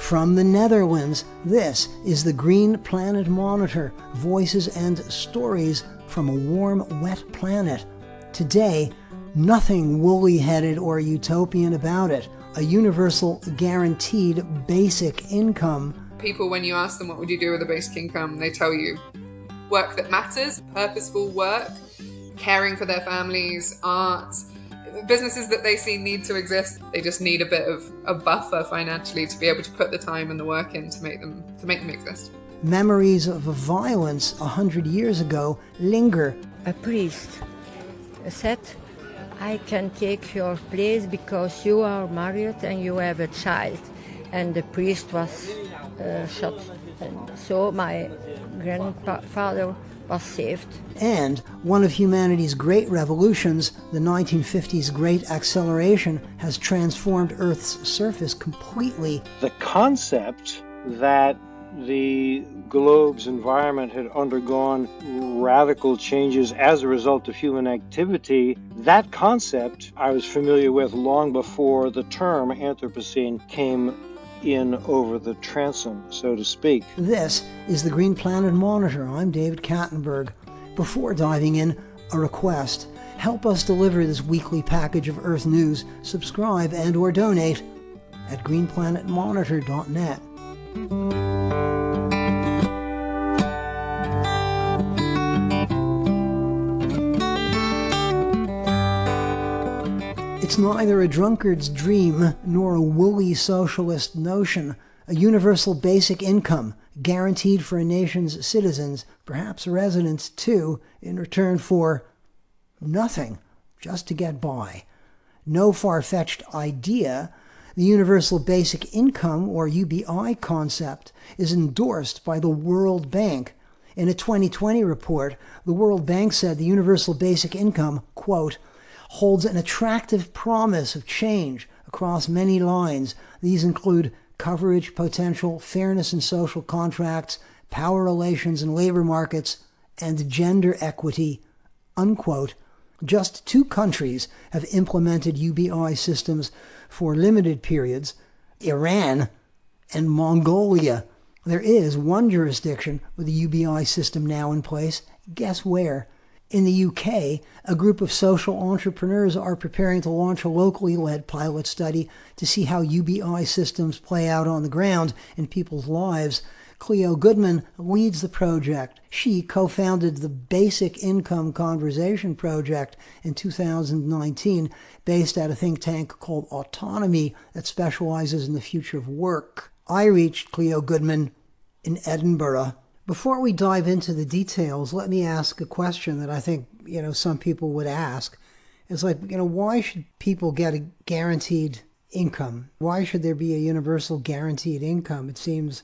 From the Netherlands, this is the Green Planet Monitor, voices and stories from a warm, wet planet. Today, nothing woolly-headed or utopian about it. A universal, guaranteed basic income. People, when you ask them what would you do with a basic income, they tell you work that matters, purposeful work, caring for their families, art, businesses that they see need to exist. They just need a bit of a buffer financially to be able to put the time and the work in to make them exist. Memories of violence 100 years ago linger. A priest said, I can take your place because you are married and you have a child. And the priest was shot. And so my grandfather was saved. And one of humanity's great revolutions, the 1950s Great Acceleration, has transformed Earth's surface completely. The concept that the globe's environment had undergone radical changes as a result of human activity, that concept I was familiar with long before the term Anthropocene came in over the transom, so to speak. This is the Green Planet Monitor. I'm David Kattenberg. Before diving in, a request. Help us deliver this weekly package of Earth news. Subscribe and or donate at greenplanetmonitor.net. It's neither a drunkard's dream nor a woolly socialist notion. A universal basic income guaranteed for a nation's citizens, perhaps residents too, in return for nothing, just to get by. No far-fetched idea. The universal basic income, or UBI concept, is endorsed by the World Bank. In a 2020 report, the World Bank said the universal basic income, quote, holds an attractive promise of change across many lines. These include coverage potential, fairness in social contracts, power relations in labor markets, and gender equity, unquote. Just 2 countries have implemented UBI systems for limited periods, Iran and Mongolia. There is one jurisdiction with a UBI system now in place. Guess where? In the UK, a group of social entrepreneurs are preparing to launch a locally led pilot study to see how UBI systems play out on the ground in people's lives. Cleo Goodman leads the project. She co-founded the Basic Income Conversation Project in 2019, based at a think tank called Autonomy that specializes in the future of work. I reached Cleo Goodman in Edinburgh. Before we dive into the details, let me ask a question that I think, some people would ask. It's like, why should people get a guaranteed income? Why should there be a universal guaranteed income? It seems,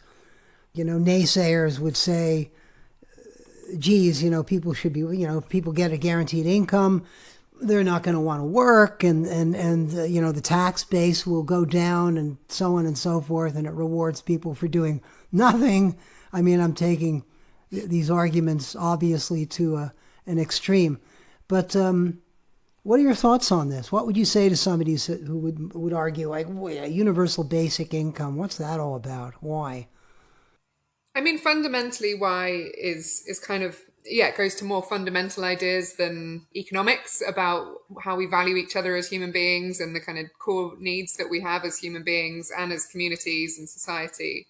naysayers would say, geez, people should be, people get a guaranteed income. They're not going to want to work and the tax base will go down and so on and so forth. And it rewards people for doing nothing. I mean, I'm taking these arguments obviously to an extreme, but what are your thoughts on this? What would you say to somebody who would argue like, a universal basic income? What's that all about? Why? I mean, fundamentally, why is kind of, it goes to more fundamental ideas than economics about how we value each other as human beings and the kind of core needs that we have as human beings and as communities and society.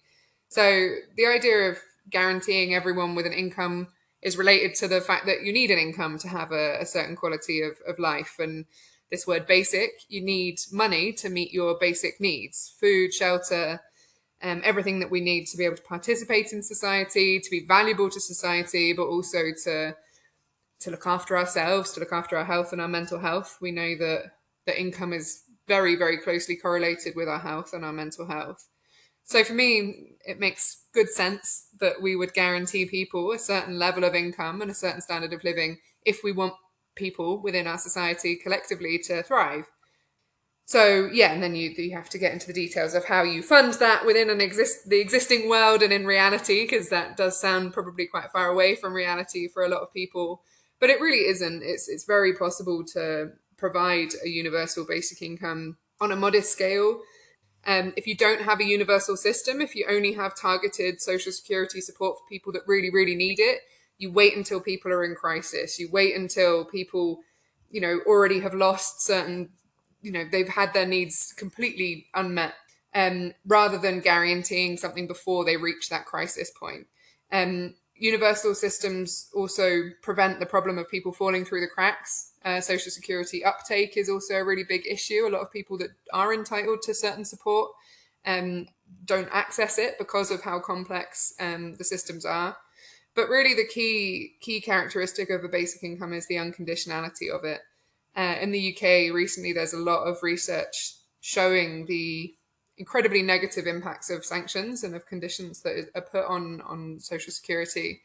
So the idea of guaranteeing everyone with an income is related to the fact that you need an income to have a certain quality of life. And this word basic, you need money to meet your basic needs, food, shelter, everything that we need to be able to participate in society, to be valuable to society, but also to look after ourselves, to look after our health and our mental health. We know that income is very, very closely correlated with our health and our mental health. So for me, it makes good sense that we would guarantee people a certain level of income and a certain standard of living if we want people within our society collectively to thrive. So and then you have to get into the details of how you fund that within the existing world and in reality, because that does sound probably quite far away from reality for a lot of people. But it really isn't. It's very possible to provide a universal basic income on a modest scale. If you don't have a universal system, if you only have targeted social security support for people that really, really need it, you wait until people are in crisis. You wait until people, already have lost certain, they've had their needs completely unmet, rather than guaranteeing something before they reach that crisis point. Universal systems also prevent the problem of people falling through the cracks. Social security uptake is also a really big issue. A lot of people that are entitled to certain support don't access it because of how complex the systems are. But really, the key characteristic of a basic income is the unconditionality of it. In the UK, recently, there's a lot of research showing the incredibly negative impacts of sanctions and of conditions that are put on social security.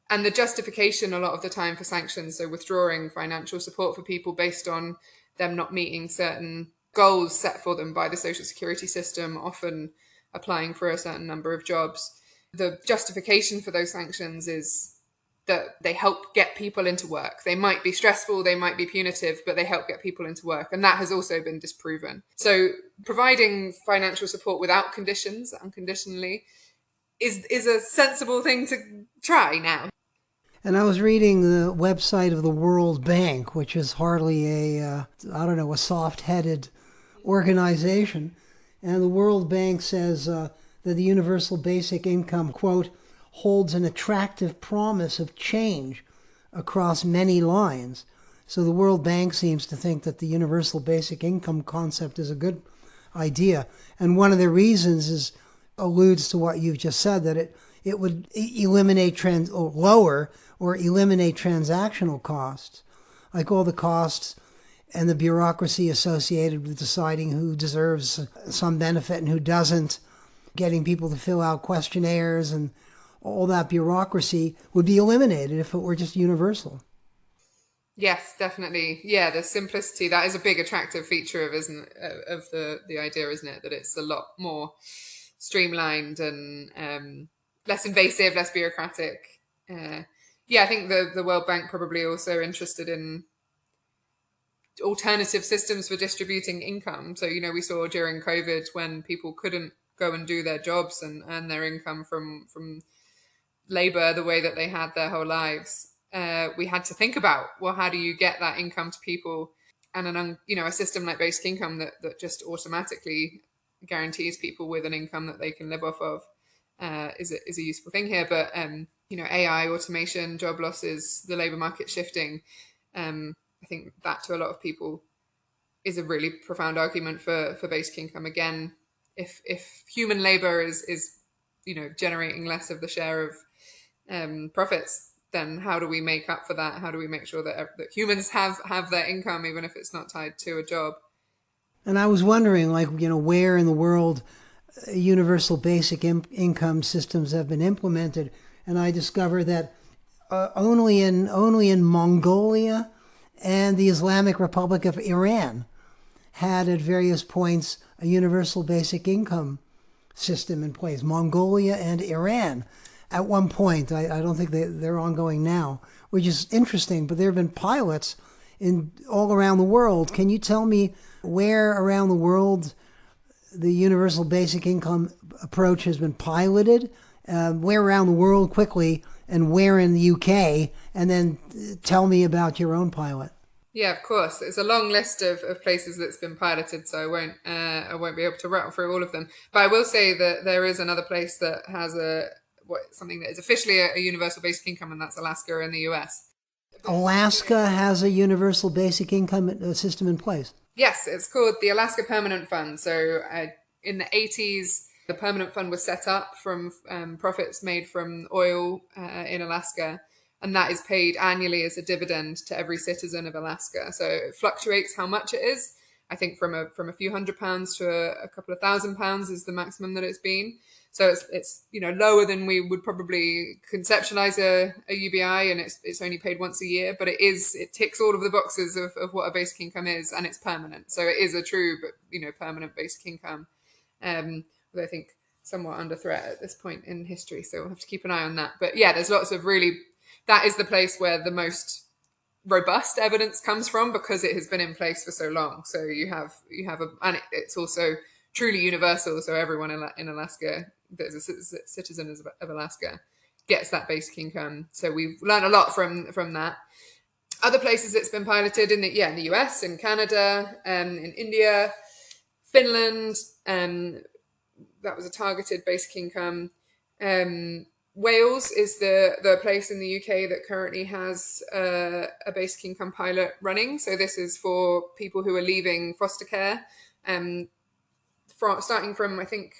And the justification a lot of the time for sanctions, so withdrawing financial support for people based on them not meeting certain goals set for them by the social security system, often applying for a certain number of jobs. The justification for those sanctions is that they help get people into work. They might be stressful, they might be punitive, but they help get people into work. And that has also been disproven. So providing financial support without conditions, unconditionally, is a sensible thing to try now. And I was reading the website of the World Bank, which is hardly a soft-headed organization. And the World Bank says that the universal basic income, quote, holds an attractive promise of change across many lines. So the World Bank seems to think that the universal basic income concept is a good idea. And one of the reasons alludes to what you've just said, that it would eliminate lower or eliminate transactional costs, like all the costs and the bureaucracy associated with deciding who deserves some benefit and who doesn't, getting people to fill out questionnaires, and all that bureaucracy would be eliminated if it were just universal. Yes, definitely. Yeah, the simplicity, that is a big attractive feature of the idea, isn't it? That it's a lot more streamlined and less invasive, less bureaucratic. I think the World Bank probably also interested in alternative systems for distributing income. So, we saw during COVID when people couldn't go and do their jobs and earn their income from labor the way that they had their whole lives. We had to think about, well, how do you get that income to people? And a system like basic income that just automatically guarantees people with an income that they can live off of is a useful thing here. But AI, automation, job losses, the labor market shifting, I think that to a lot of people is a really profound argument for basic income. Again, if human labor is generating less of the share of profits, then how do we make up for that? How do we make sure that humans have their income, even if it's not tied to a job? And I was wondering, where in the world universal basic income systems have been implemented, and I discovered that only in Mongolia and the Islamic Republic of Iran had at various points a universal basic income system in place. Mongolia and Iran at one point. I don't think they're ongoing now, which is interesting, but there have been pilots all around the world. Can you tell me where around the world the universal basic income approach has been piloted? Where around the world quickly, and where in the UK? And then tell me about your own pilot. Yeah, of course. It's a long list of places that's been piloted, so I won't be able to rattle through all of them. But I will say that there is another place that has something that is officially a universal basic income, and that's Alaska in the US. Alaska has a universal basic income system in place. Yes, it's called the Alaska Permanent Fund. So in the 80s, the Permanent Fund was set up from profits made from oil in Alaska, and that is paid annually as a dividend to every citizen of Alaska. So it fluctuates how much it is. I think from a few £100s to a couple of £1,000 is the maximum that it's been. So it's lower than we would probably conceptualize a UBI, and it's only paid once a year, but it ticks all of the boxes of what a basic income is, and it's permanent. So it is a true permanent basic income. But I think somewhat under threat at this point in history, so we'll have to keep an eye on that. But yeah, there's lots of that is the place where the most robust evidence comes from, because it has been in place for so long. So you have and it's also truly universal. So everyone in Alaska that is a citizen of Alaska gets that basic income. So we've learned a lot from that. Other places it's been piloted in the US, in Canada, in India, Finland. That was a targeted basic income. Wales is the place in the UK that currently has a basic income pilot running. So this is for people who are leaving foster care. Starting from, I think,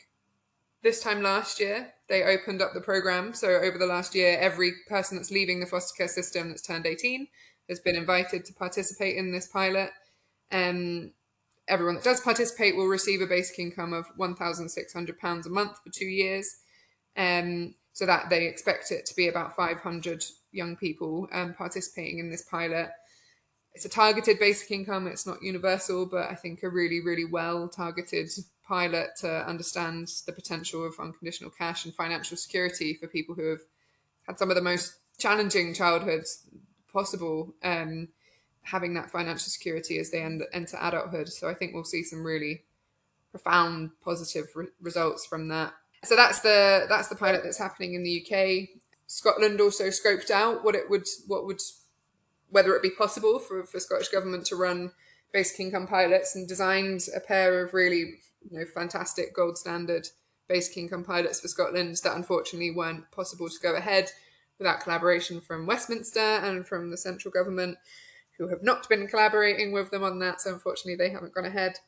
this time last year, they opened up the program. So over the last year, every person that's leaving the foster care system that's turned 18 has been invited to participate in this pilot. Everyone that does participate will receive a basic income of £1,600 a month for 2 years. So that they expect it to be about 500 young people participating in this pilot. It's a targeted basic income. It's not universal, but I think a really, really well targeted pilot to understand the potential of unconditional cash and financial security for people who have had some of the most challenging childhoods possible, having that financial security as they enter adulthood. So I think we'll see some really profound positive results from that. So that's the pilot that's happening in the UK. Scotland also scoped out whether it be possible for Scottish government to run basic income pilots, and designed a pair of really fantastic gold standard basic income pilots for Scotland that unfortunately weren't possible to go ahead without collaboration from Westminster and from the central government, who have not been collaborating with them on that. So unfortunately they haven't gone ahead.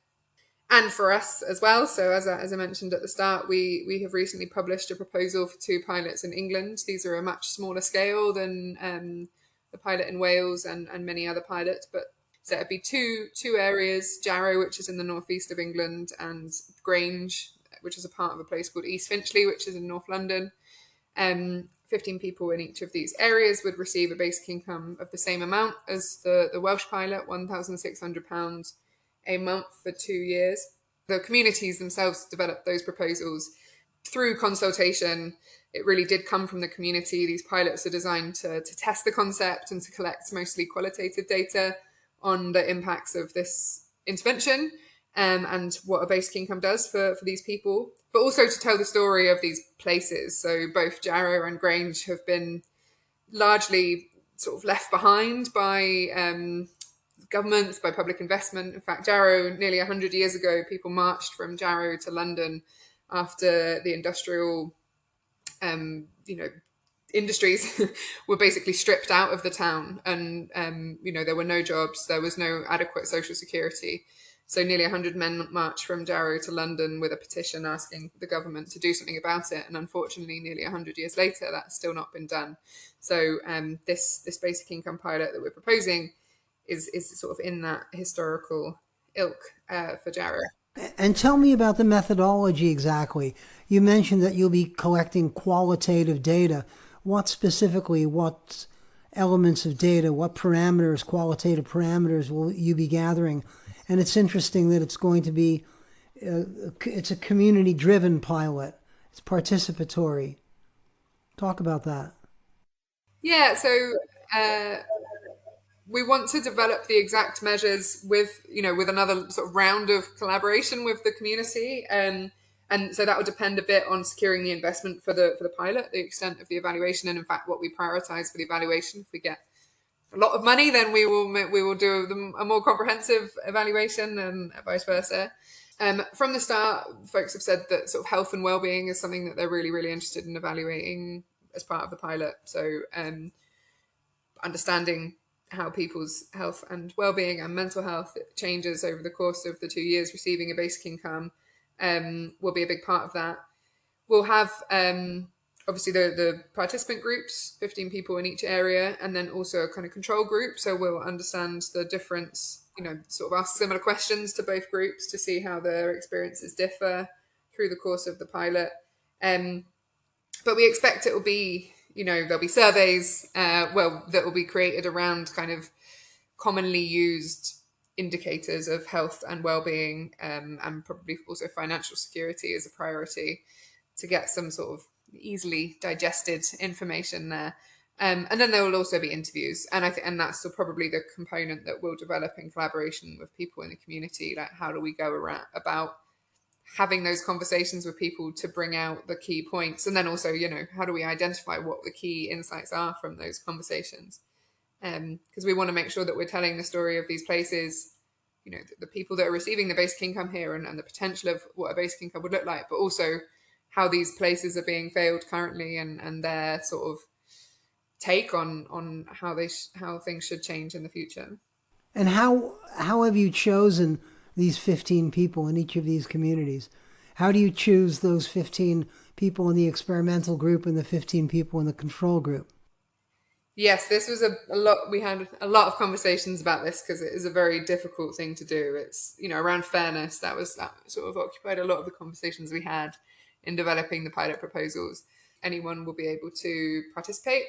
And for us as well. So as I mentioned at the start, we have recently published a proposal for 2 pilots in England. These are a much smaller scale than the pilot in Wales and many other pilots. But so it'd be two areas: Jarrow, which is in the northeast of England, and Grange, which is a part of a place called East Finchley, which is in North London. 15 people in each of these areas would receive a basic income of the same amount as the Welsh pilot, £1,600 a month for 2 years. The communities themselves developed those proposals through consultation. It really did come from the community. These pilots are designed to test the concept and to collect mostly qualitative data on the impacts of this intervention, and what a basic income does for these people, but also to tell the story of these places. So both Jarrow and Grange have been largely sort of left behind by governments, by public investment. In fact, Jarrow, nearly 100 years ago, people marched from Jarrow to London after the industrial, industries were basically stripped out of the town, and there were no jobs, there was no adequate social security. So nearly 100 men marched from Jarrow to London with a petition asking the government to do something about it. And unfortunately, nearly 100 years later, that's still not been done. So this basic income pilot that we're proposing is sort of in that historical ilk for Jarrow. And tell me about the methodology exactly. You mentioned that you'll be collecting qualitative data. What elements of data, what parameters, qualitative parameters will you be gathering? And it's interesting that it's going to be, it's a community-driven pilot. It's participatory. Talk about that. Yeah, so we want to develop the exact measures with another sort of round of collaboration with the community. And so that will depend a bit on securing the investment for the pilot, the extent of the evaluation, and in fact what we prioritize for the evaluation. If we get a lot of money, then we will do a more comprehensive evaluation, and vice versa. From the start, folks have said that sort of health and well-being is something that they're really, really interested in evaluating as part of the pilot. So understanding how people's health and well-being and mental health changes over the course of the 2 years receiving a basic income will be a big part of that. We'll have obviously the participant groups, 15 people in each area, and then also a kind of control group. So we'll understand the difference, sort of ask similar questions to both groups to see how their experiences differ through the course of the pilot. But we expect it will be, there'll be surveys, that will be created around kind of commonly used indicators of health and well-being, and probably also financial security as a priority to get some sort of easily digested information there. And then there will also be interviews, and that's still probably the component that we'll develop in collaboration with people in the community. Like, how do we go about having those conversations with people to bring out the key points. And then also, you know, how do we identify what the key insights are from those conversations? Because we want to make sure that we're telling the story of these places, you know, the people that are receiving the basic income here, and the potential of what a basic income would look like, but also how these places are being failed currently, and their sort of take on how things should change in the future. And how have you chosen these 15 people in each of these communities? How do you choose those 15 people in the experimental group and the 15 people in the control group? Yes, this was a lot. We had a lot of conversations about this because it is a very difficult thing to do. It's, you know, around fairness, that sort of occupied a lot of the conversations we had in developing the pilot proposals. Anyone will be able to participate.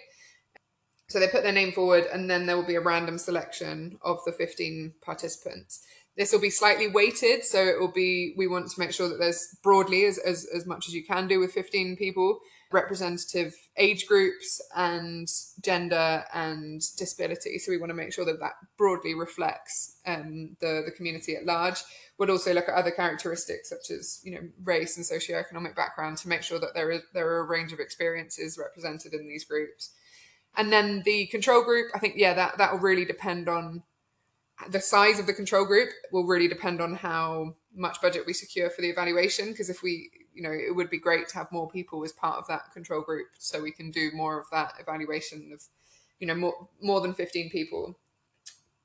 So they put their name forward, and then there will be a random selection of the 15 participants. This will be slightly weighted, so it will be, we want to make sure that there's broadly, as much as you can do with 15 people, representative age groups and gender and disability. So we want to make sure that that broadly reflects the community at large. We'll also look at other characteristics such as, you know, race and socioeconomic background to make sure that there are a range of experiences represented in these groups. And then the control group, I think, yeah, that will really depend on the size of the control group, will really depend on how much budget we secure for the evaluation. Because if we, you know, it would be great to have more people as part of that control group so we can do more of that evaluation of, you know, more than 15 people.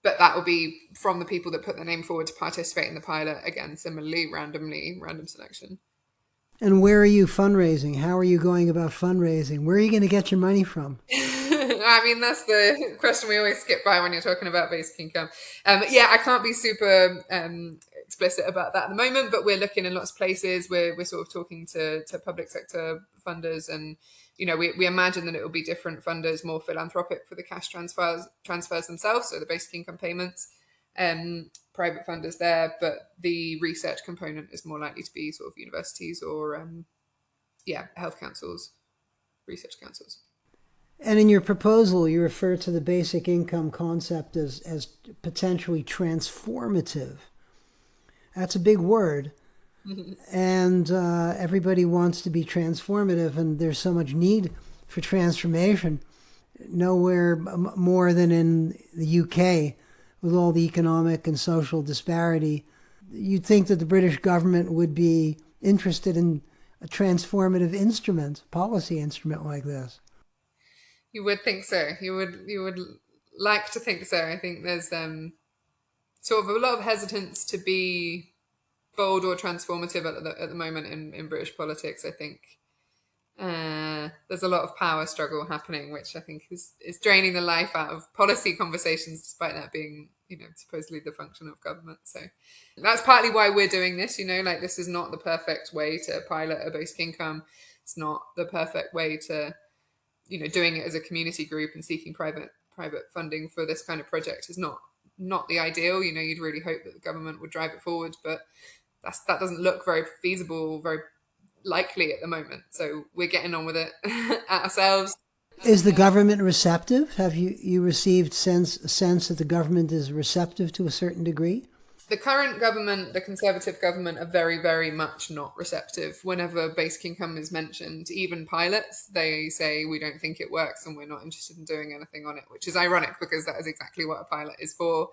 But that will be from the people that put their name forward to participate in the pilot. Again, similarly, random selection. And where are you fundraising? How are you going about fundraising? Where are you going to get your money from? I mean, that's the question we always skip by when you're talking about basic income. Yeah, I can't be super explicit about that at the moment, but we're looking in lots of places. We're sort of talking to public sector funders, and, you know, we imagine that it will be different funders, more philanthropic for the cash transfers themselves, so the basic income payments, private funders there, but the research component is more likely to be sort of universities or health councils, research councils. And in your proposal, you refer to the basic income concept as potentially transformative. That's a big word. And everybody wants to be transformative, and there's so much need for transformation. Nowhere more than in the UK, with all the economic and social disparity. You'd think that the British government would be interested in a transformative instrument, policy instrument like this. You would think so. You would like to think so. I think there's sort of a lot of hesitance to be bold or transformative at the moment in British politics. I think there's a lot of power struggle happening, which I think is draining the life out of policy conversations, despite that being, you know, supposedly the function of government. So that's partly why we're doing this. You know, like, this is not the perfect way to pilot a basic income. It's not the perfect way to, you know, doing it as a community group and seeking private funding for this kind of project is not the ideal. You know, you'd really hope that the government would drive it forward, but that doesn't look very feasible, very likely at the moment. So we're getting on with it ourselves. Is the government receptive? Have you received sense that the government is receptive to a certain degree? The current government, the Conservative government, are very, very much not receptive. Whenever basic income is mentioned, even pilots, they say, we don't think it works and we're not interested in doing anything on it, which is ironic because that is exactly what a pilot is for.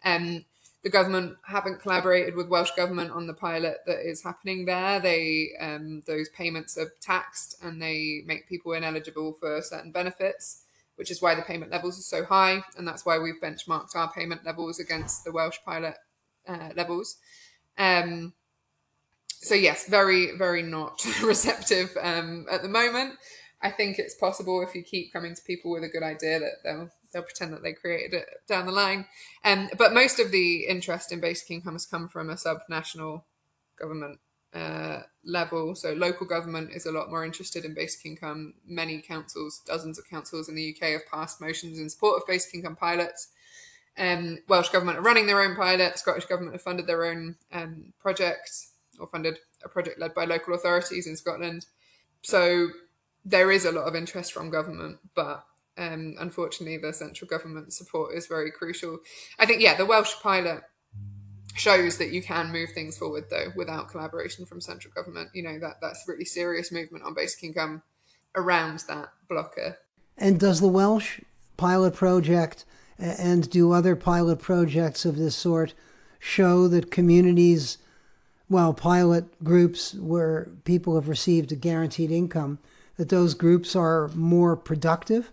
The government haven't collaborated with Welsh government on the pilot that is happening there. They those payments are taxed and they make people ineligible for certain benefits, which is why the payment levels are so high. And that's why we've benchmarked our payment levels against the Welsh pilot levels. So yes, very, very not receptive at the moment. I think it's possible, if you keep coming to people with a good idea, that they'll pretend that they created it down the line. But most of the interest in basic income has come from a sub-national government level. So local government is a lot more interested in basic income. Many councils, dozens of councils in the UK, have passed motions in support of basic income pilots. Welsh government are running their own pilot. Scottish government have funded their own project, or funded a project led by local authorities in Scotland. So there is a lot of interest from government, but unfortunately the central government support is very crucial. I think, the Welsh pilot shows that you can move things forward, though, without collaboration from central government. That's a really serious movement on basic income around that blocker. And does the Welsh pilot project and do other pilot projects of this sort show that communities, pilot groups where people have received a guaranteed income, that those groups are more productive,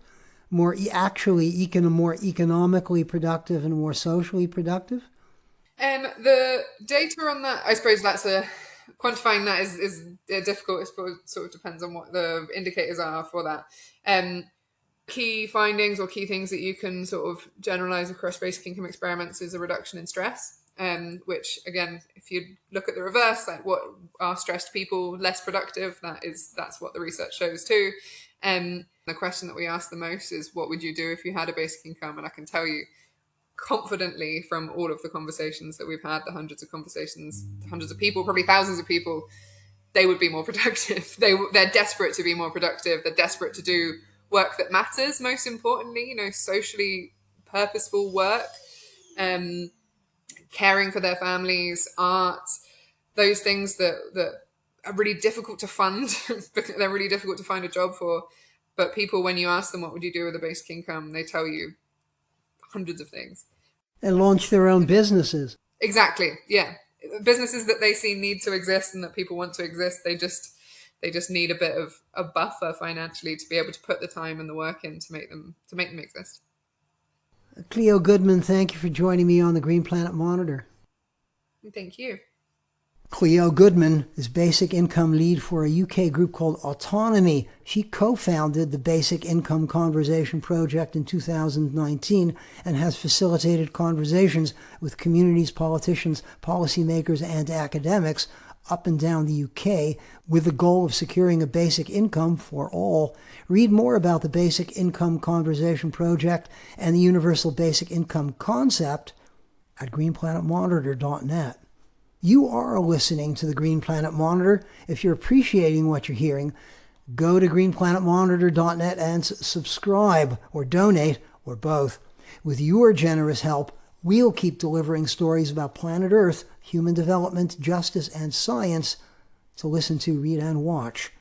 more economically productive and more socially productive? The data on that, I suppose quantifying that is difficult. It sort of depends on what the indicators are for that. Key findings or key things that you can sort of generalize across basic income experiments is a reduction in stress, which again, if you look at the reverse, like what are stressed people less productive, that's what the research shows too. The question that we ask the most is, what would you do if you had a basic income? And I can tell you confidently from all of the conversations that we've had, the hundreds of conversations, hundreds of people, probably thousands of people, they would be more productive. They're desperate to be more productive. They're desperate to do work that matters, most importantly, socially purposeful work, caring for their families, art, those things that are really difficult to fund. They're really difficult to find a job for. But people, when you ask them what would you do with a basic income, they tell you hundreds of things. And launch their own businesses. Exactly, yeah. Businesses that they see need to exist and that people want to exist, they just need a bit of a buffer financially to be able to put the time and the work in to make them exist. Cleo Goodman, thank you for joining me on the Green Planet Monitor. Thank you. Cleo Goodman is Basic Income Lead for a UK group called Autonomy. She co-founded the Basic Income Conversation Project in 2019 and has facilitated conversations with communities, politicians, policymakers, and academics up and down the UK with the goal of securing a basic income for all. Read more about the Basic Income Conversation Project and the Universal Basic Income concept at greenplanetmonitor.net. You are listening to the Green Planet Monitor. If you're appreciating what you're hearing, go to greenplanetmonitor.net and subscribe or donate or both. With your generous help, we'll keep delivering stories about planet Earth, human development, justice, and science to listen to, read, and watch.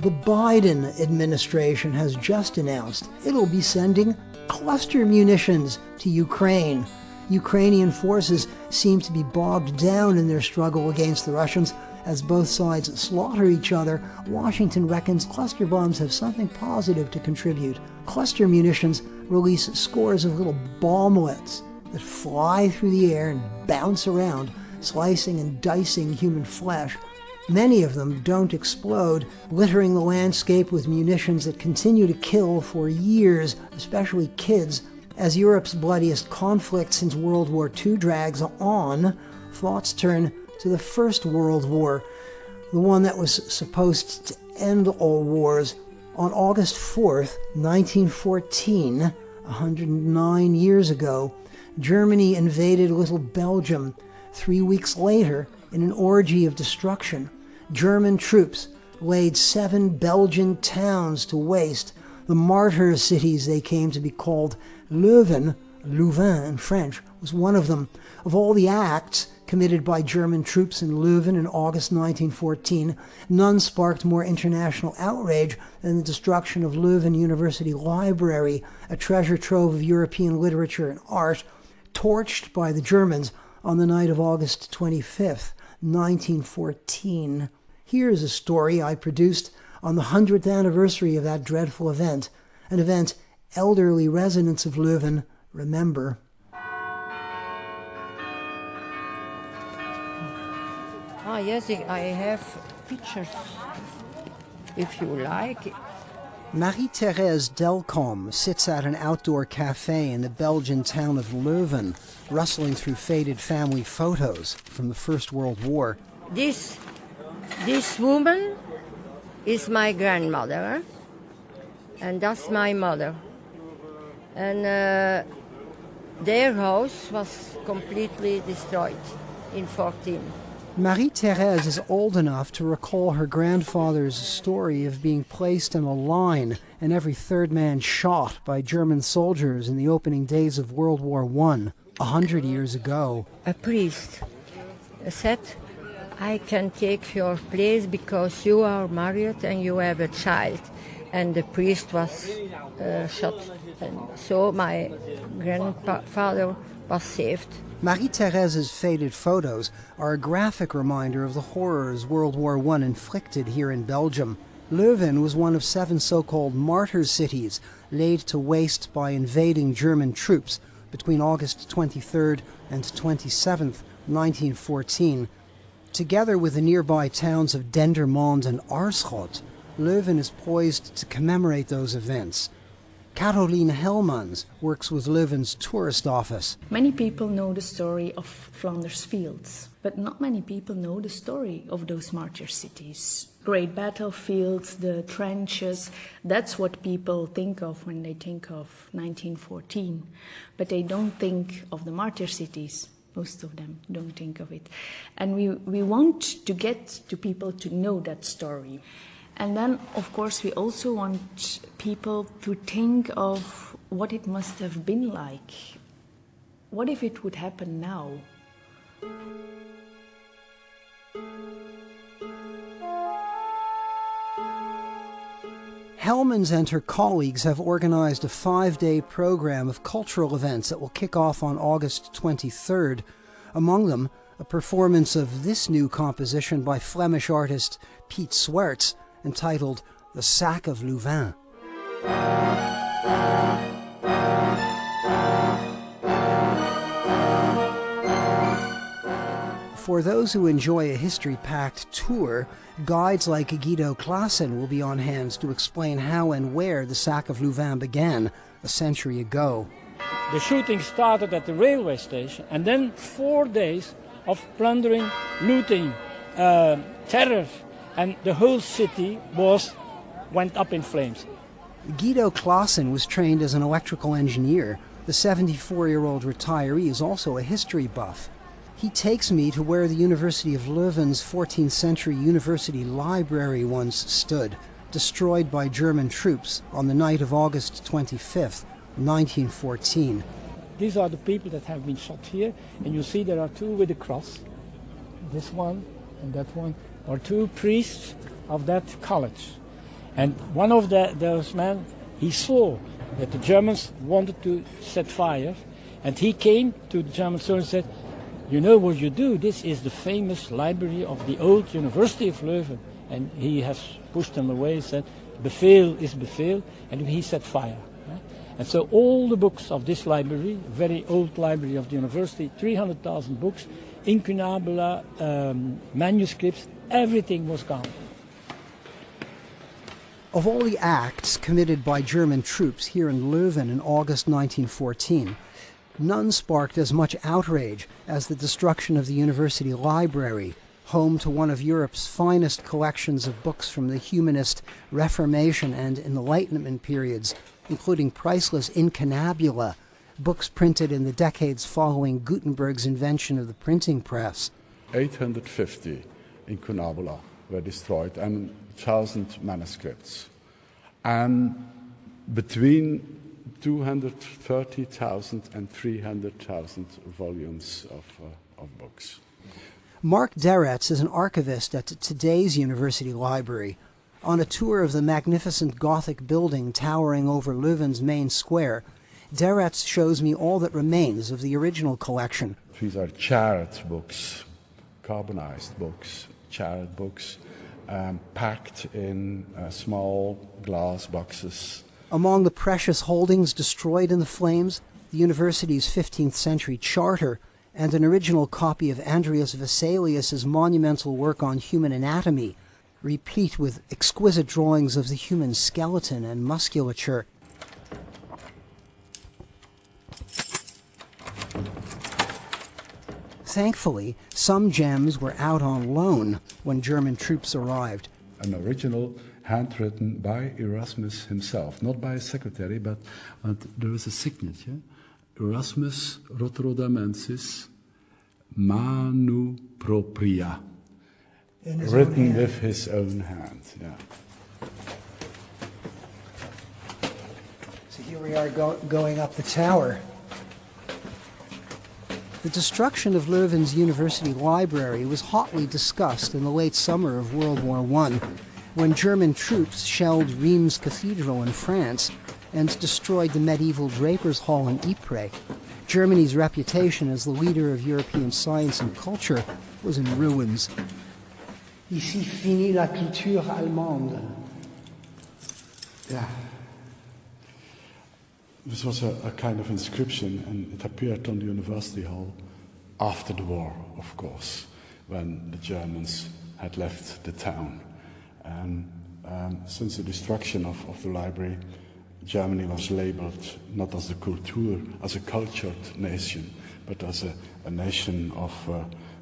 The Biden administration has just announced it'll be sending cluster munitions to Ukraine. Ukrainian forces seem to be bogged down in their struggle against the Russians. As both sides slaughter each other, Washington reckons cluster bombs have something positive to contribute. Cluster munitions release scores of little bomblets that fly through the air and bounce around, slicing and dicing human flesh. Many of them don't explode, littering the landscape with munitions that continue to kill for years, especially kids. As Europe's bloodiest conflict since World War II drags on, thoughts turn to the First World War, the one that was supposed to end all wars. On August 4th, 1914, 109 years ago, Germany invaded Little Belgium. 3 weeks later, in an orgy of destruction, German troops laid 7 Belgian towns to waste. The martyr cities they came to be called. Louvain in French, was one of them. Of all the acts committed by German troops in Leuven in August 1914, none sparked more international outrage than the destruction of Leuven University Library, a treasure trove of European literature and art, torched by the Germans on the night of August 25th, 1914. Here's a story I produced on the 100th anniversary of that dreadful event, an event elderly residents of Leuven remember. Yes, I have pictures, if you like. Marie-Thérèse Delcombe sits at an outdoor cafe in the Belgian town of Leuven, rustling through faded family photos from the First World War. This woman is my grandmother. and that's my mother. And their house was completely destroyed in 14. Marie-Thérèse is old enough to recall her grandfather's story of being placed in a line and every third man shot by German soldiers in the opening days of World War I, 100 years ago. A priest said, I can take your place because you are married and you have a child. And the priest was shot. And so my grandfather was saved. Marie-Thérèse's faded photos are a graphic reminder of the horrors World War I inflicted here in Belgium. Leuven was one of 7 so-called martyr cities laid to waste by invading German troops between August 23rd and 27th, 1914. Together with the nearby towns of Dendermonde and Aarschot, Leuven is poised to commemorate those events. Caroline Helmans works with Leuven's tourist office. Many people know the story of Flanders Fields, but not many people know the story of those martyr cities. Great battlefields, the trenches, that's what people think of when they think of 1914. But they don't think of the martyr cities. Most of them don't think of it. And we want to get to people to know that story. And then, of course, we also want people to think of what it must have been like. What if it would happen now? Helmans and her colleagues have organized a 5-day program of cultural events that will kick off on August 23rd. Among them, a performance of this new composition by Flemish artist Piet Swerts, entitled The Sack of Louvain. For those who enjoy a history-packed tour, guides like Guido Claassen will be on hand to explain how and where the Sack of Louvain began a century ago. The shooting started at the railway station, and then 4 days of plundering, looting, terror, and the whole city went up in flames. Guido Claassen was trained as an electrical engineer. The 74-year-old retiree is also a history buff. He takes me to where the University of Leuven's 14th century university library once stood, destroyed by German troops on the night of August 25th, 1914. These are the people that have been shot here, and you see there are 2 with a cross. This one and that one are 2 priests of that college. And one of those men, he saw that the Germans wanted to set fire, and he came to the German soldiers and said, you know what you do? This is the famous library of the old University of Leuven. And he has pushed them away and said, Befehl is Befehl, and he set fire. And so all the books of this library, very old library of the university, 300,000 books, incunabula, manuscripts, everything was gone. Of all the acts committed by German troops here in Leuven in August 1914, none sparked as much outrage as the destruction of the university library, home to one of Europe's finest collections of books from the Humanist, Reformation, and Enlightenment periods, including priceless incunabula, books printed in the decades following Gutenberg's invention of the printing press. 850 incunabula were destroyed and 1,000 manuscripts. And between 230,000 and 300,000 volumes of books. Mark Deretz is an archivist at today's university library. On a tour of the magnificent Gothic building towering over Leuven's main square, Deretz shows me all that remains of the original collection. These are charred books, carbonized books, charred books, packed in small glass boxes. Among the precious holdings destroyed in the flames, the university's 15th century charter and an original copy of Andreas Vesalius's monumental work on human anatomy, replete with exquisite drawings of the human skeleton and musculature. Thankfully, some gems were out on loan when German troops arrived. An original handwritten by Erasmus himself, not by a secretary, but there is a signature, Erasmus Rotterdamensis Manu Propria, written with his own hand. Yeah. So here we are going up the tower. The destruction of Leuven's university library was hotly discussed in the late summer of World War I, when German troops shelled Reims Cathedral in France and destroyed the medieval Drapers' Hall in Ypres. Germany's reputation as the leader of European science and culture was in ruins. Ici finit la culture allemande. Yeah. This was a kind of inscription, and it appeared on the University Hall after the war, of course, when the Germans had left the town. And since the destruction of the library, Germany was labeled not as a cultured nation, but as a nation of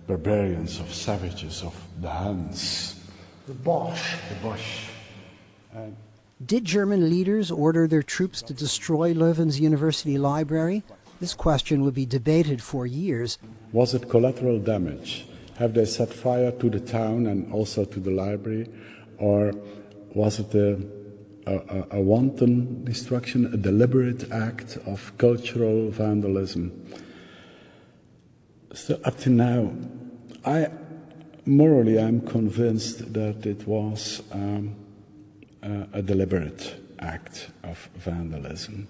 barbarians, of savages, of the Huns. The Bosch. The Bosch. Did German leaders order their troops to destroy Leuven's university library? This question would be debated for years. Was it collateral damage? Have they set fire to the town and also to the library? Or was it a wanton destruction, a deliberate act of cultural vandalism? So up to now, I'm convinced that it was a deliberate act of vandalism,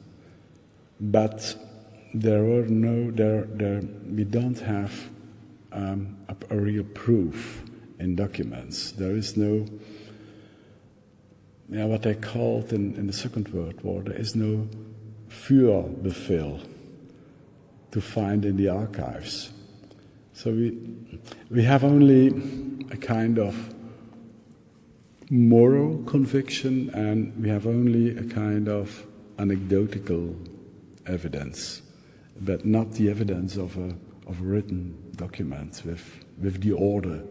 but we don't have a real proof in documents. There is no, what they called in the Second World War, there is no Führerbefehl to find in the archives. So we have only a kind of moral conviction, and we have only a kind of anecdotal evidence, but not the evidence of a written document with the order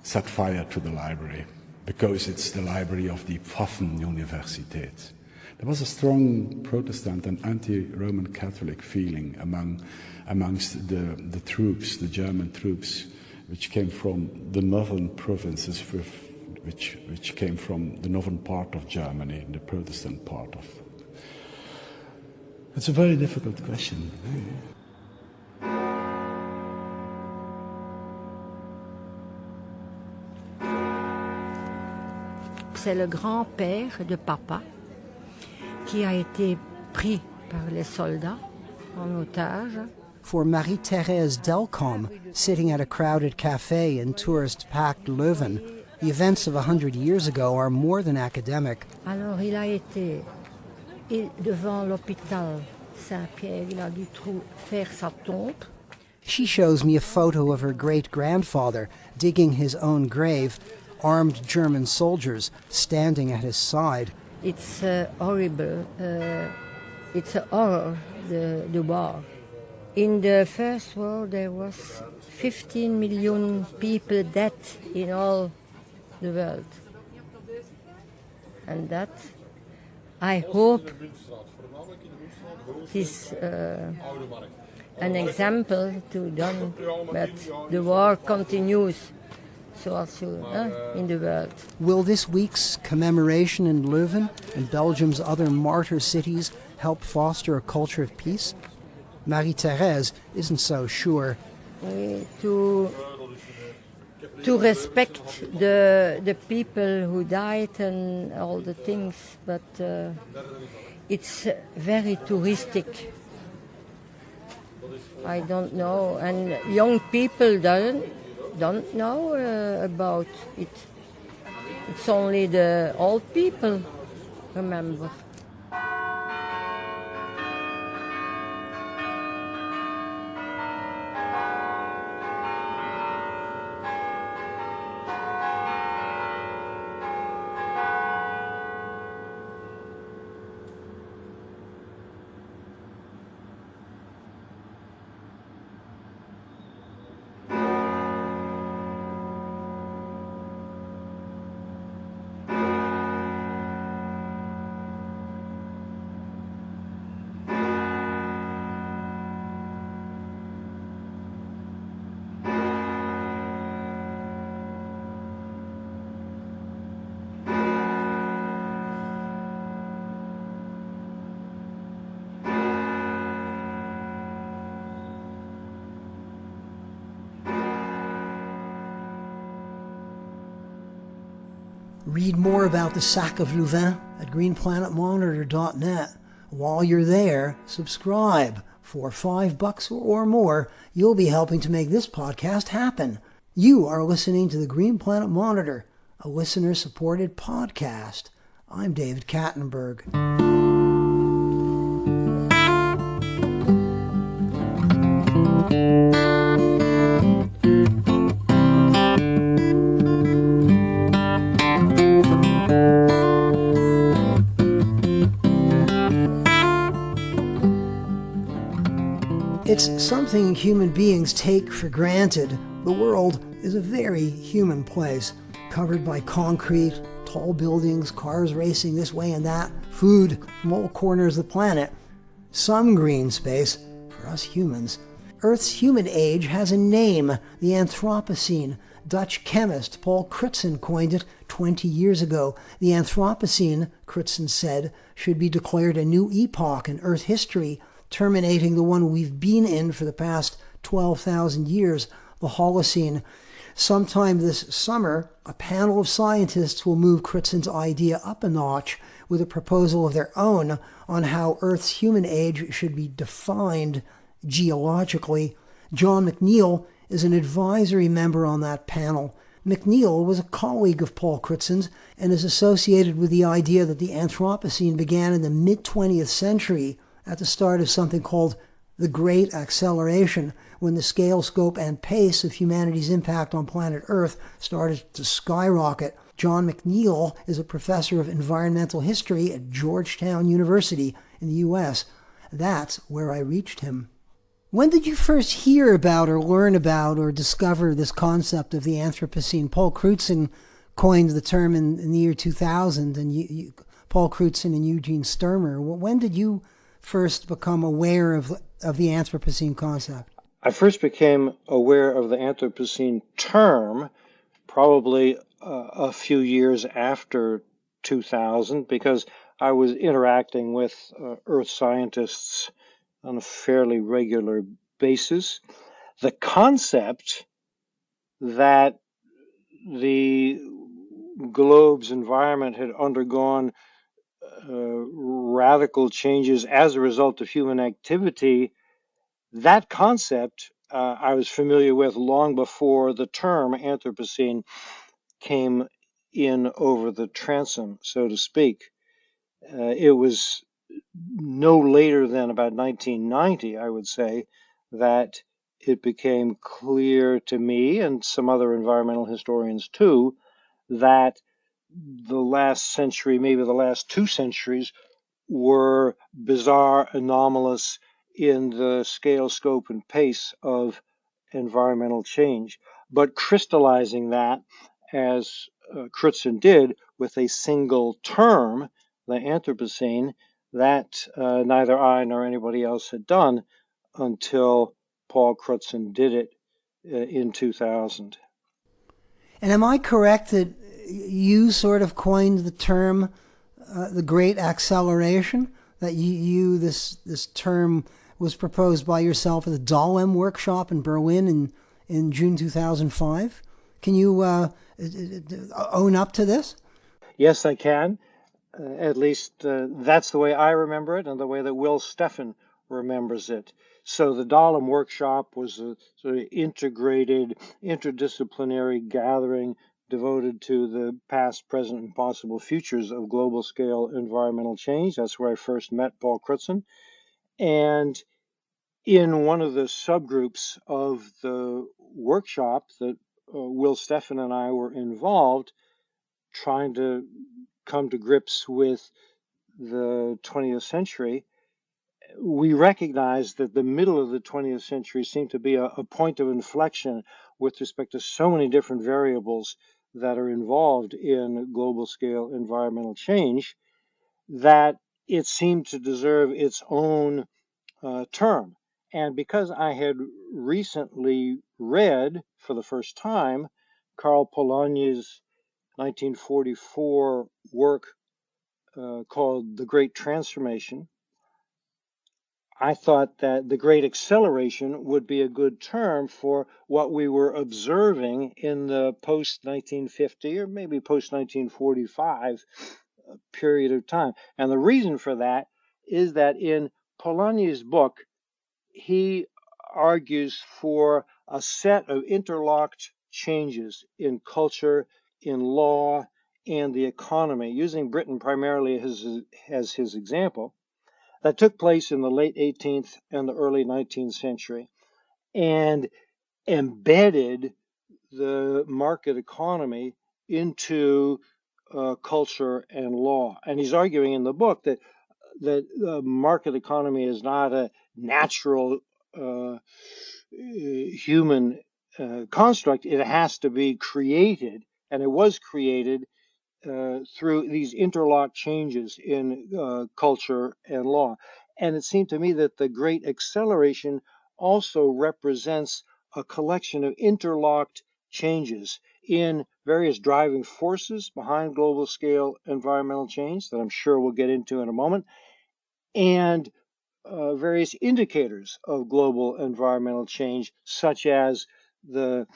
set fire to the library, because it's the library of the Pfaffen-Universität. There was a strong Protestant and anti-Roman Catholic feeling amongst the troops, the German troops, which came from the northern provinces, which came from the northern part of Germany, the Protestant part of. It's a very difficult question. C'est le grand-père de papa qui a été pris par les soldats en otage. For Marie-Thérèse Delcombe, sitting at a crowded cafe in tourist-packed Leuven, the events of 100 years ago are more than academic. Alors il a été devant l'hôpital Saint-Pierre, il a dû faire sa tombe. She shows me a photo of her great-grandfather digging his own grave, armed German soldiers standing at his side. It's horrible. It's a horror, the war. In the First War, there was 15 million people dead in all the world. And that, I hope, is an example to them that the war continues so also in the world. Will this week's commemoration in Leuven and Belgium's other martyr cities help foster a culture of peace? Marie-Thérèse isn't so sure. To respect the people who died and all the things, but it's very touristic. I don't know, and young people don't know about it. It's only the old people remember. Read more about the Sac of Louvain at greenplanetmonitor.net. While you're there, subscribe. For $5 or more, you'll be helping to make this podcast happen. You are listening to the Green Planet Monitor, a listener-supported podcast. I'm David Kattenberg. It's something human beings take for granted. The world is a very human place, covered by concrete, tall buildings, cars racing this way and that, food from all corners of the planet. Some green space for us humans. Earth's human age has a name, the Anthropocene. Dutch chemist Paul Crutzen coined it 20 years ago. The Anthropocene, Crutzen said, should be declared a new epoch in Earth history, terminating the one we've been in for the past 12,000 years, the Holocene. Sometime this summer, a panel of scientists will move Crutzen's idea up a notch with a proposal of their own on how Earth's human age should be defined geologically. John McNeill is an advisory member on that panel. McNeill was a colleague of Paul Crutzen's and is associated with the idea that the Anthropocene began in the mid-20th century at the start of something called the Great Acceleration, when the scale, scope, and pace of humanity's impact on planet Earth started to skyrocket. John McNeill is a professor of environmental history at Georgetown University in the U.S. That's where I reached him. When did you first hear about or learn about or discover this concept of the Anthropocene? Paul Crutzen coined the term in the year 2000, and Paul Crutzen and Eugene Sturmer. When did you first become aware of the Anthropocene concept? I first became aware of the Anthropocene term probably a few years after 2000, because I was interacting with Earth scientists on a fairly regular basis. The concept that the globe's environment had undergone radical changes as a result of human activity, that concept I was familiar with long before the term Anthropocene came in over the transom, so to speak. It was no later than about 1990, I would say, that it became clear to me and some other environmental historians too that the last century, maybe the last 2 centuries, were bizarre, anomalous in the scale, scope, and pace of environmental change. But crystallizing that, as Crutzen did, with a single term, the Anthropocene, that neither I nor anybody else had done until Paul Crutzen did it in 2000. And am I correct that you sort of coined the term the Great Acceleration? That this term was proposed by yourself at the Dahlem workshop in Berlin in June 2005? Can you own up to this? Yes, I can. At least that's the way I remember it and the way that Will Steffen remembers it. So the Dahlem workshop was a sort of integrated, interdisciplinary gathering devoted to the past, present, and possible futures of global scale environmental change. That's where I first met Paul Crutzen. And in one of the subgroups of the workshop that Will Steffen and I were involved, trying to come to grips with the 20th century, we recognized that the middle of the 20th century seemed to be a point of inflection with respect to so many different variables that are involved in global scale environmental change that it seemed to deserve its own term. And because I had recently read for the first time Karl Polanyi's 1944 work called The Great Transformation, I thought that the Great Acceleration would be a good term for what we were observing in the post-1950 or maybe post-1945 period of time. And the reason for that is that in Polanyi's book, he argues for a set of interlocked changes in culture, in law, and the economy, using Britain primarily as his example, that took place in the late 18th and the early 19th century and embedded the market economy into culture and law. And he's arguing in the book that the market economy is not a natural human construct. It has to be created, and it was created through these interlocked changes in culture and law. And it seemed to me that the Great Acceleration also represents a collection of interlocked changes in various driving forces behind global scale environmental change that I'm sure we'll get into in a moment, and various indicators of global environmental change, such as the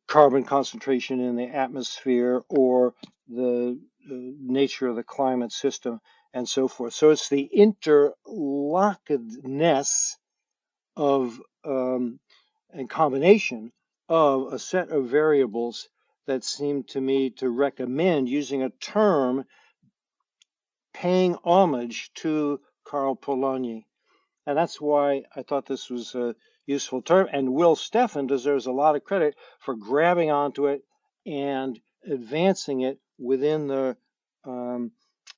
carbon concentration in the atmosphere or the nature of the climate system and so forth. So it's the interlockedness of and combination of a set of variables that seem to me to recommend using a term paying homage to Karl Polanyi. And that's why I thought this was a useful term. And Will Steffen deserves a lot of credit for grabbing onto it and advancing it within the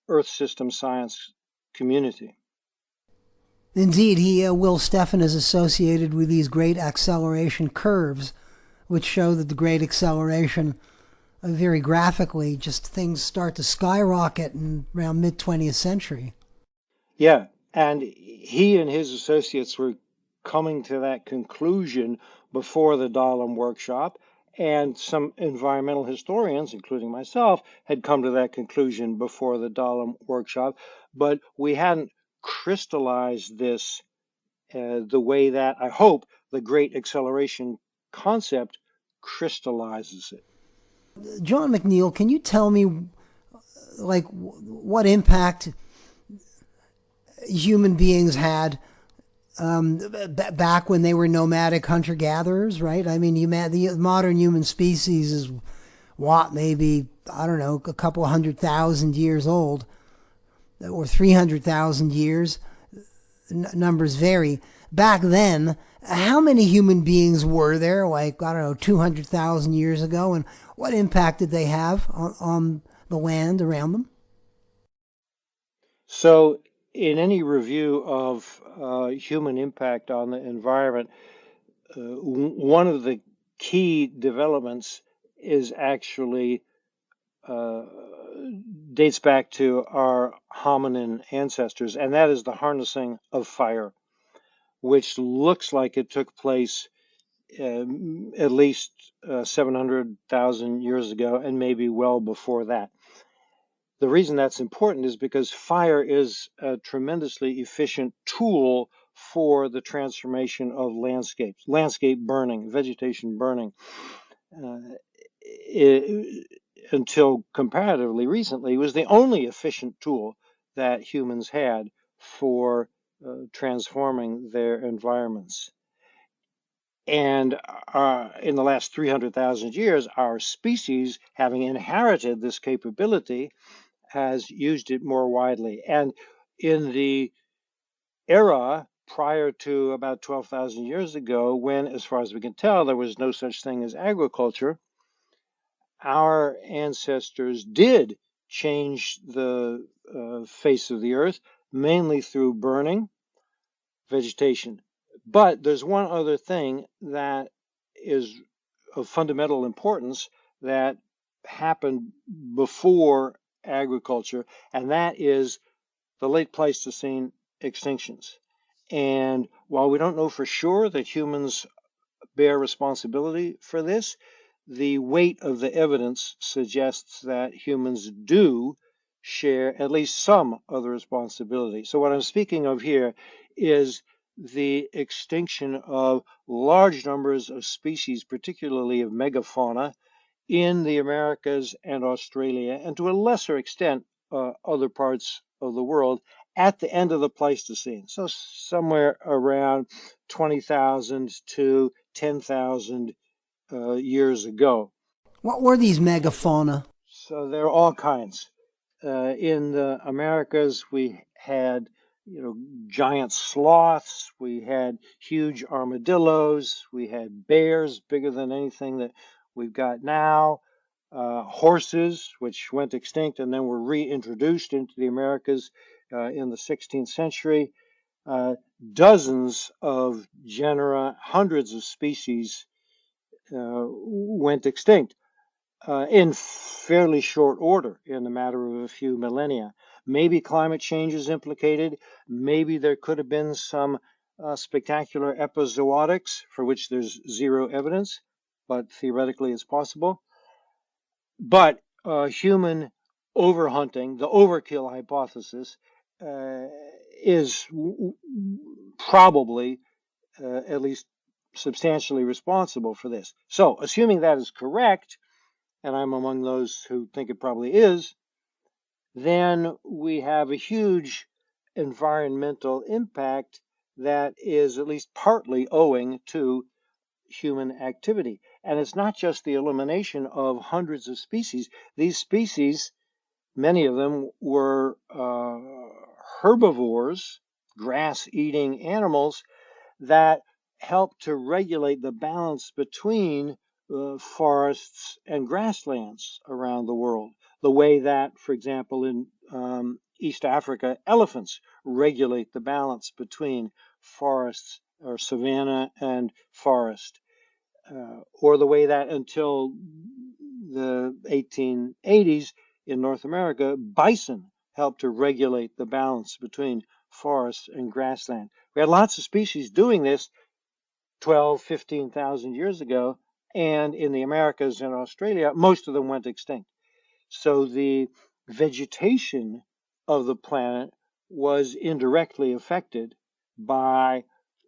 Earth system science community. Indeed, Will Steffen is associated with these great acceleration curves, which show that the great acceleration, very graphically, just things start to skyrocket in around mid-20th century. Yeah, and he and his associates were coming to that conclusion before the Dahlem workshop, and some environmental historians, including myself, had come to that conclusion before the Dahlem workshop, but we hadn't crystallized this the way that I hope the Great Acceleration concept crystallizes it. John McNeil, can you tell me, like, what impact human beings had back when they were nomadic hunter-gatherers, right? I mean, the modern human species is what, maybe, I don't know, a couple 100,000 years old, or 300,000 years. Numbers vary. Back then, how many human beings were there, like, I don't know, 200,000 years ago, and what impact did they have on the land around them? So, in any review of human impact on the environment, one of the key developments is actually dates back to our hominin ancestors, and that is the harnessing of fire, which looks like it took place at least 700,000 years ago, and maybe well before that. The reason that's important is because fire is a tremendously efficient tool for the transformation of landscapes, landscape burning, vegetation burning. Until comparatively recently, was the only efficient tool that humans had for transforming their environments. And in the last 300,000 years, our species, having inherited this capability, has used it more widely. And in the era prior to about 12,000 years ago, when, as far as we can tell, there was no such thing as agriculture, our ancestors did change the face of the earth, mainly through burning vegetation. But there's one other thing that is of fundamental importance that happened before agriculture, and that is the late Pleistocene extinctions. And while we don't know for sure that humans bear responsibility for this, the weight of the evidence suggests that humans do share at least some of the responsibility. So what I'm speaking of here is the extinction of large numbers of species, particularly of megafauna, in the Americas and Australia, and to a lesser extent, other parts of the world at the end of the Pleistocene. So somewhere around 20,000 to 10,000 years ago. What were these megafauna? So there are all kinds. In the Americas, we had, giant sloths. We had huge armadillos. We had bears bigger than anything that we've got now. Horses, which went extinct and then were reintroduced into the Americas in the 16th century. Dozens of genera, hundreds of species went extinct in fairly short order in the matter of a few millennia. Maybe climate change is implicated. Maybe there could have been some spectacular epizootics for which there's zero evidence, but theoretically it's possible. But human overhunting, the overkill hypothesis, is probably at least substantially responsible for this. So, assuming that is correct, and I'm among those who think it probably is, then we have a huge environmental impact that is at least partly owing to human activity. And it's not just the elimination of hundreds of species. These species, many of them were herbivores, grass-eating animals that help to regulate the balance between forests and grasslands around the world. The way that, for example, in East Africa, elephants regulate the balance between forests or savanna and forest. Or the way that until the 1880s in North America, bison helped to regulate the balance between forests and grassland. We had lots of species doing this 12, 15,000 years ago, and in the Americas and Australia, most of them went extinct. So the vegetation of the planet was indirectly affected by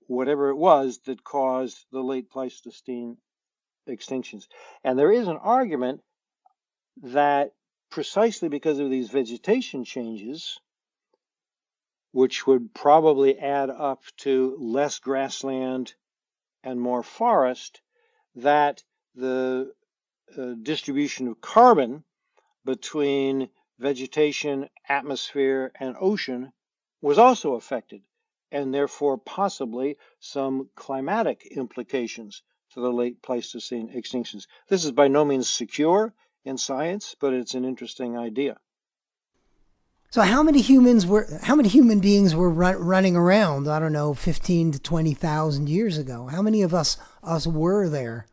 whatever it was that caused the late Pleistocene extinctions. And there is an argument that precisely because of these vegetation changes, which would probably add up to less grassland and more forest, that the distribution of carbon between vegetation, atmosphere, and ocean was also affected, and therefore possibly some climatic implications to the late Pleistocene extinctions. This is by no means secure in science, but it's an interesting idea. So how many human beings were running around, I don't know, 15 to 20,000 years ago? How many of us were there?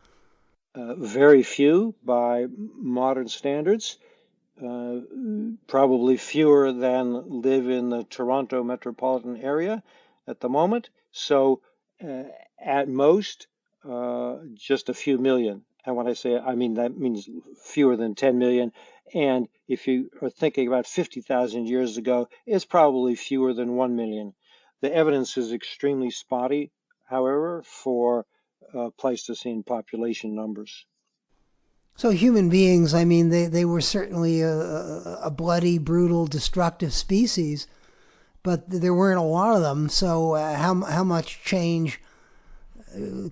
Very few by modern standards. Probably fewer than live in the Toronto metropolitan area at the moment. So at most, just a few million. And when I say, I mean, that means fewer than 10 million. And if you are thinking about 50,000 years ago, it's probably fewer than 1 million. The evidence is extremely spotty, however, for Pleistocene population numbers. So human beings, I mean, they were certainly a bloody, brutal, destructive species, but there weren't a lot of them. So how much change?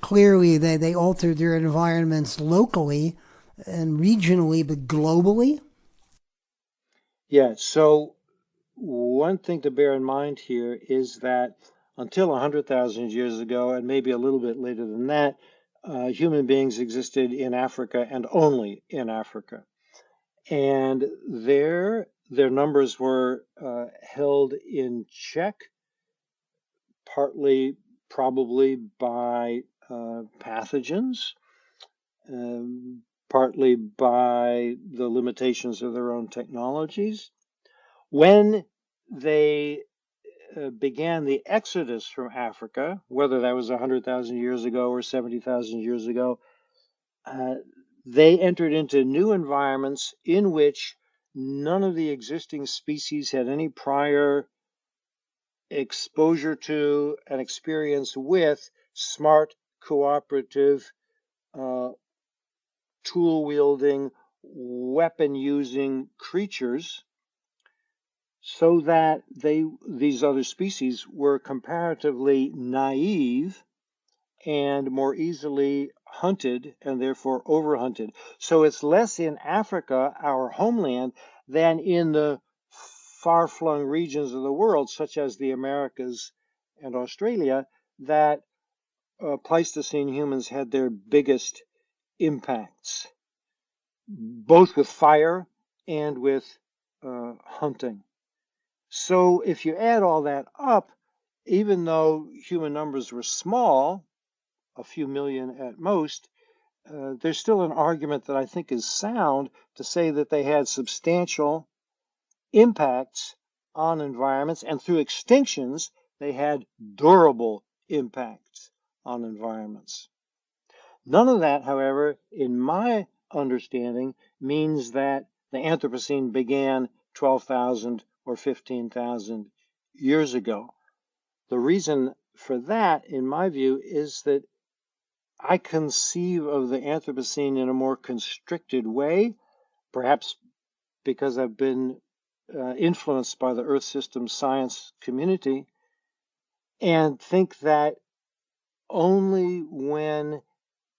Clearly, they altered their environments locally and regionally, but globally? Yeah, so one thing to bear in mind here is that until 100,000 years ago, and maybe a little bit later than that, human beings existed in Africa and only in Africa. And their numbers were held in check, partly probably by pathogens, partly by the limitations of their own technologies. When they began the exodus from Africa, whether that was 100,000 years ago or 70,000 years ago, they entered into new environments in which none of the existing species had any prior exposure to and experience with smart, cooperative, tool-wielding, weapon-using creatures, so that these other species were comparatively naive and more easily hunted and therefore overhunted. So it's less in Africa, our homeland, than in the far-flung regions of the world, such as the Americas and Australia, that Pleistocene humans had their biggest impacts, both with fire and with hunting. So if you add all that up, even though human numbers were small, a few million at most, there's still an argument that I think is sound to say that they had substantial impacts on environments, and through extinctions, they had durable impacts on environments. None of that, however, in my understanding, means that the Anthropocene began 12,000 or 15,000 years ago. The reason for that, in my view, is that I conceive of the Anthropocene in a more constricted way, perhaps because I've been influenced by the Earth system science community, and think that only when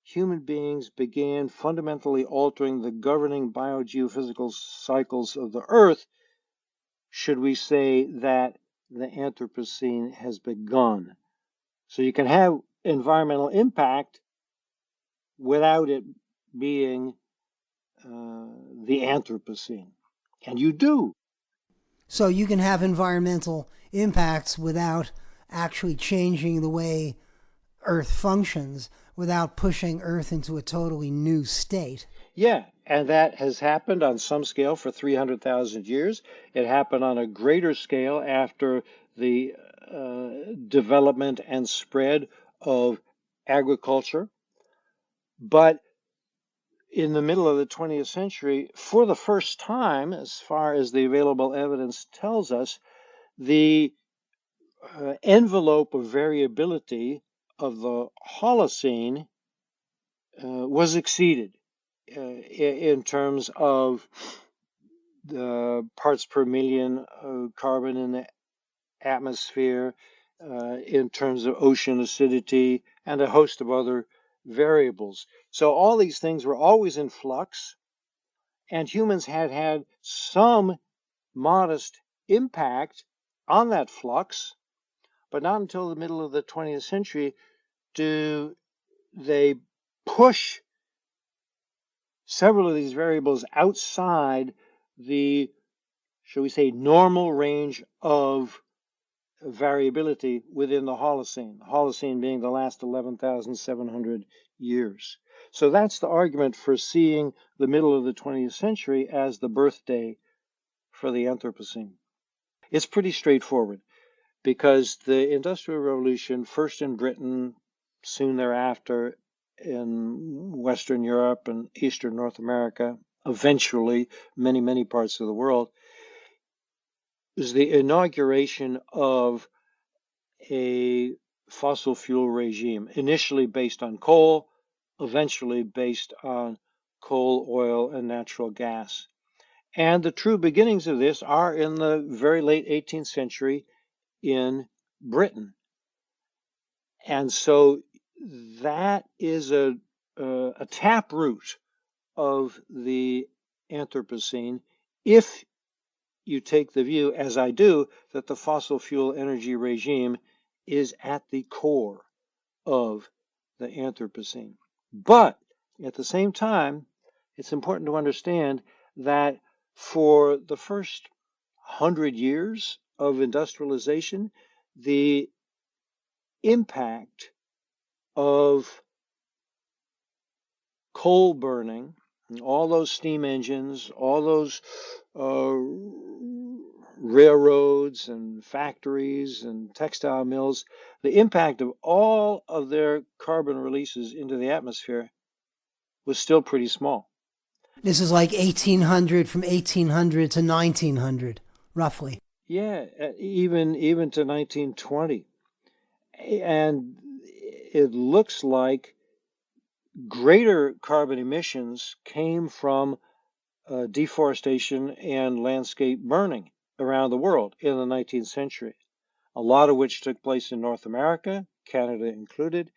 human beings began fundamentally altering the governing biogeophysical cycles of the Earth should we say that the Anthropocene has begun. So you can have environmental impact without it being the Anthropocene. And you do. So you can have environmental impacts without actually changing the way Earth functions, without pushing Earth into a totally new state. Yeah, and that has happened on some scale for 300,000 years. It happened on a greater scale after the development and spread of agriculture. But in the middle of the 20th century, for the first time, as far as the available evidence tells us, the envelope of variability of the Holocene was exceeded in terms of the parts per million of carbon in the atmosphere, in terms of ocean acidity, and a host of other variables. So all these things were always in flux, and humans had had some modest impact on that flux, but not until the middle of the 20th century do they push several of these variables outside the, shall we say, normal range of variability within the Holocene being the last 11,700 years. So that's the argument for seeing the middle of the 20th century as the birthday for the Anthropocene. It's pretty straightforward because the Industrial Revolution, first in Britain, soon thereafter in Western Europe and Eastern North America, eventually many, many parts of the world, is the inauguration of a fossil fuel regime, initially based on coal, eventually based on coal, oil, and natural gas. And the true beginnings of this are in the very late 18th century in Britain. And so that is a taproot of the Anthropocene if you take the view, as I do, that the fossil fuel energy regime is at the core of the Anthropocene. But at the same time, it's important to understand that for the first 100 years of industrialization, the impact of coal burning, all those steam engines, all those railroads and factories and textile mills, the impact of all of their carbon releases into the atmosphere was still pretty small. This is like 1800, from 1800 to 1900, roughly. Yeah, even to 1920. And it looks like greater carbon emissions came from deforestation and landscape burning around the world in the 19th century, a lot of which took place in North America, Canada included,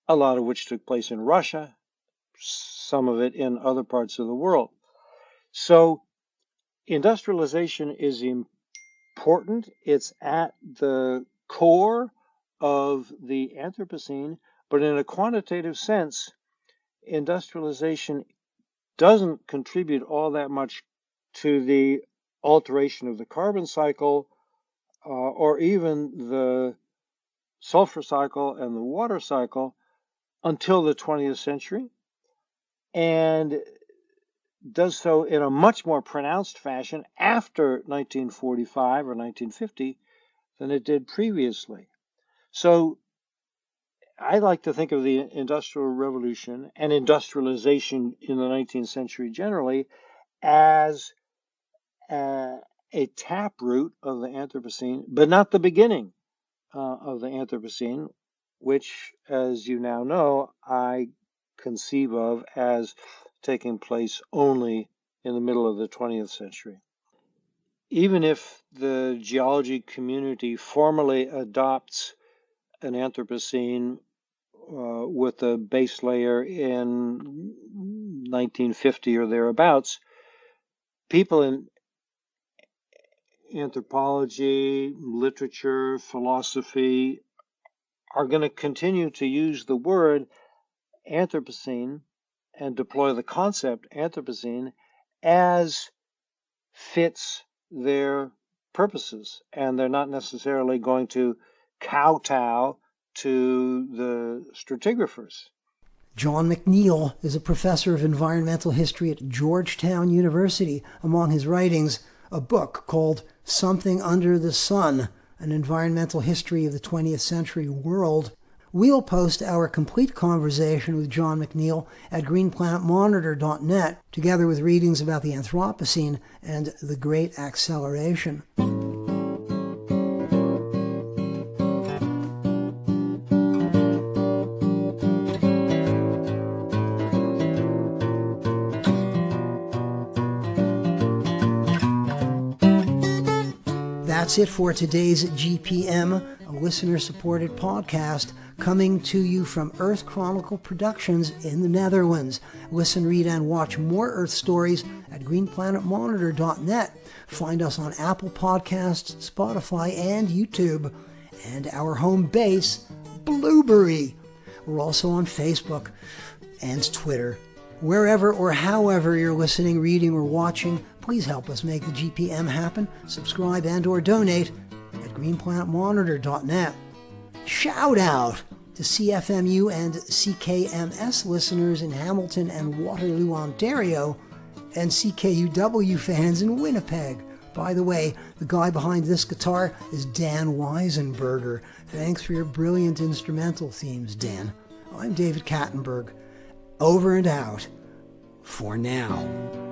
a lot of which took place in Russia, some of it in other parts of the world. So industrialization is important. It's at the core of the Anthropocene, but in a quantitative sense, industrialization doesn't contribute all that much to the alteration of the carbon cycle or even the sulfur cycle and the water cycle until the 20th century, and does so in a much more pronounced fashion after 1945 or 1950 than it did previously. So I like to think of the Industrial Revolution and industrialization in the 19th century generally as a taproot of the Anthropocene, but not the beginning of the Anthropocene, which, as you now know, I conceive of as taking place only in the middle of the 20th century. Even if the geology community formally adopts an Anthropocene with a base layer in 1950 or thereabouts, people in anthropology, literature, philosophy are going to continue to use the word Anthropocene and deploy the concept Anthropocene as fits their purposes, and they're not necessarily going to kowtow to the stratigraphers. John McNeill is a professor of environmental history at Georgetown University. Among his writings, a book called Something Under the Sun, An Environmental History of the 20th Century World. We'll post our complete conversation with John McNeill at greenplanetmonitor.net, together with readings about the Anthropocene and the Great Acceleration. That's it for today's GPM, a listener-supported podcast coming to you from Earth Chronicle Productions in the Netherlands. Listen, read, and watch more Earth stories at greenplanetmonitor.net. Find us on Apple Podcasts, Spotify, and YouTube. And our home base, Blueberry. We're also on Facebook and Twitter. Wherever or however you're listening, reading, or watching, please help us make the GPM happen. Subscribe and or donate at greenplanetmonitor.net. Shout out to CFMU and CKMS listeners in Hamilton and Waterloo, Ontario, and CKUW fans in Winnipeg. By the way, the guy behind this guitar is Dan Weisenberger. Thanks for your brilliant instrumental themes, Dan. I'm David Kattenberg. Over and out for now.